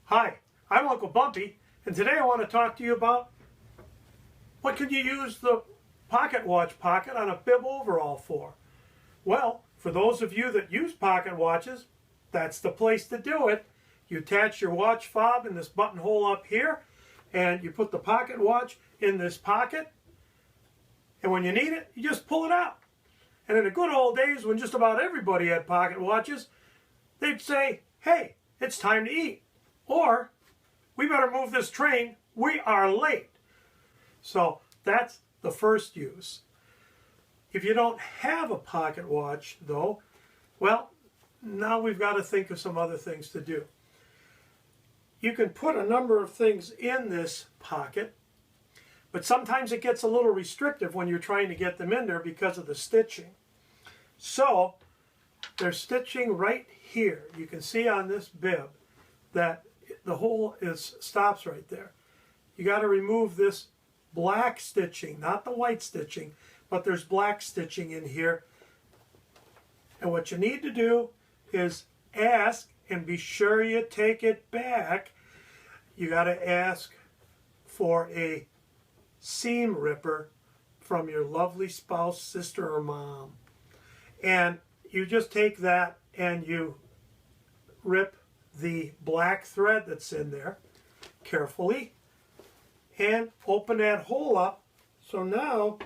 Hi, I'm Uncle Bumpy, and today I want to talk to you about what can you use the pocket watch pocket on a bib overall for. Well, for those of you that use pocket watches, that's the place to do it. You attach your watch fob in this buttonhole up here, and you put the pocket watch in this pocket, and when you need it, you just pull it out. And in the good old days when just about everybody had pocket watches, they'd say, hey, it's time to eat. Or, we better move this train, we are late. So that's the first use. If you don't have a pocket watch though, well, now we've got to think of some other things to do. You can put a number of things in this pocket, but sometimes it gets a little restrictive when you're trying to get them in there because of the stitching. So, there's stitching right here. You can see on this bib that the hole stops right there. You got to remove this black stitching, not the white stitching, but there's black stitching in here. And what you need to do is ask, and be sure you take it back. You got to ask for a seam ripper from your lovely spouse, sister, or mom. And you just take that and you rip the black thread that's in there carefully and open that hole up. So now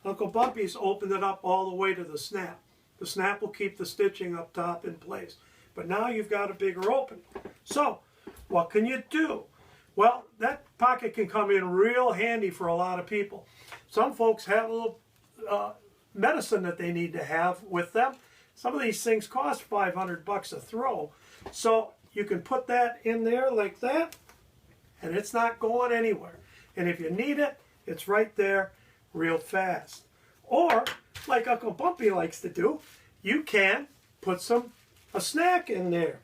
Uncle Bumpy's opened it up all the way to the snap. The snap will keep the stitching up top in place. But now you've got a bigger opening. So what can you do? Well, that pocket can come in real handy for a lot of people. Some folks have a little medicine that they need to have with them. Some of these things cost $500 a throw. So you can put that in there like that, and it's not going anywhere. And if you need it, it's right there real fast. Or, like Uncle Bumpy likes to do, you can put a snack in there.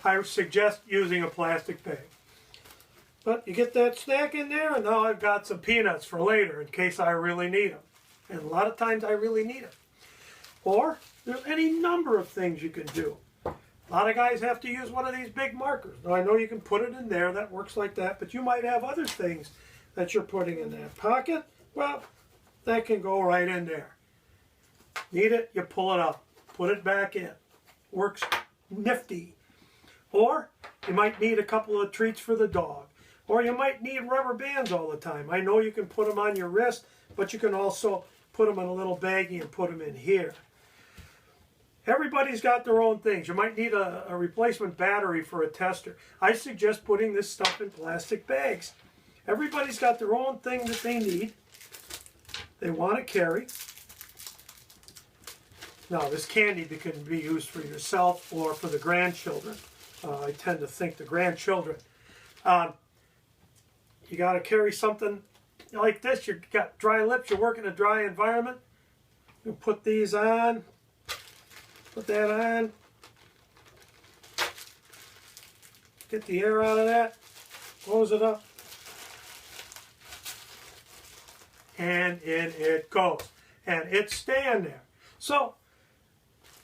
I suggest using a plastic bag. But you get that snack in there, and now I've got some peanuts for later in case I really need them. And a lot of times I really need them. Or there's any number of things you can do. A lot of guys have to use one of these big markers. Now I know you can put it in there, that works like that, but you might have other things that you're putting in that pocket. Well, that can go right in there. Need it, you pull it up, put it back in. Works nifty. Or you might need a couple of treats for the dog. Or you might need rubber bands all the time. I know you can put them on your wrist, but you can also put them in a little baggie and put them in here. Everybody's got their own things. You might need a replacement battery for a tester. I suggest putting this stuff in plastic bags. Everybody's got their own thing that they need, they want to carry. Now, this candy can be used for yourself or for the grandchildren. I tend to think the grandchildren. You got to carry something like this. You've got dry lips, you work in a dry environment. You put these on. Put that on. Get the air out of that. Close it up. And in it goes. And it's staying there. So,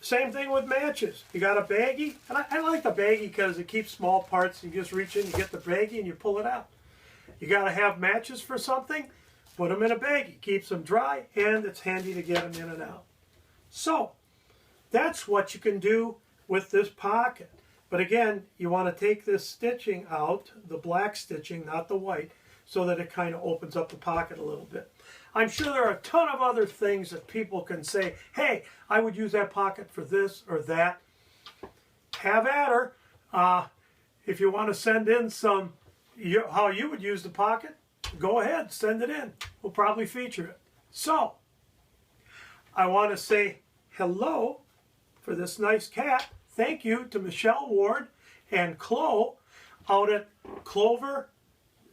same thing with matches. You got a baggie. And I like the baggie because it keeps small parts. You just reach in, you get the baggie, and you pull it out. You got to have matches for something. Put them in a baggie. Keeps them dry, and it's handy to get them in and out. So, that's what you can do with this pocket. But again, you want to take this stitching out, the black stitching, not the white, so that it kind of opens up the pocket a little bit. I'm sure there are a ton of other things that people can say, hey, I would use that pocket for this or that. Have at her. If you want to send in some, how you would use the pocket, go ahead, send it in. We'll probably feature it. So, I want to say hello for this nice cat. Thank you to Michelle Ward and Chloe out at Clover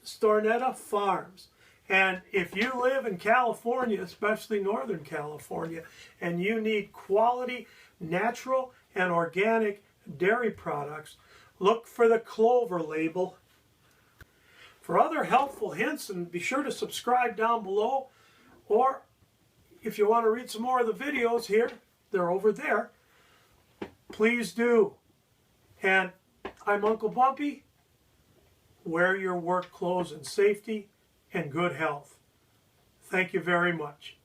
Stornetta Farms. And if you live in California, especially Northern California, and you need quality, natural, and organic dairy products, look for the Clover label. For other helpful hints, and be sure to subscribe down below, or if you want to read some more of the videos here, they're over there. Please do. And I'm Uncle Bumpy. Wear your work clothes in safety and good health. Thank you very much.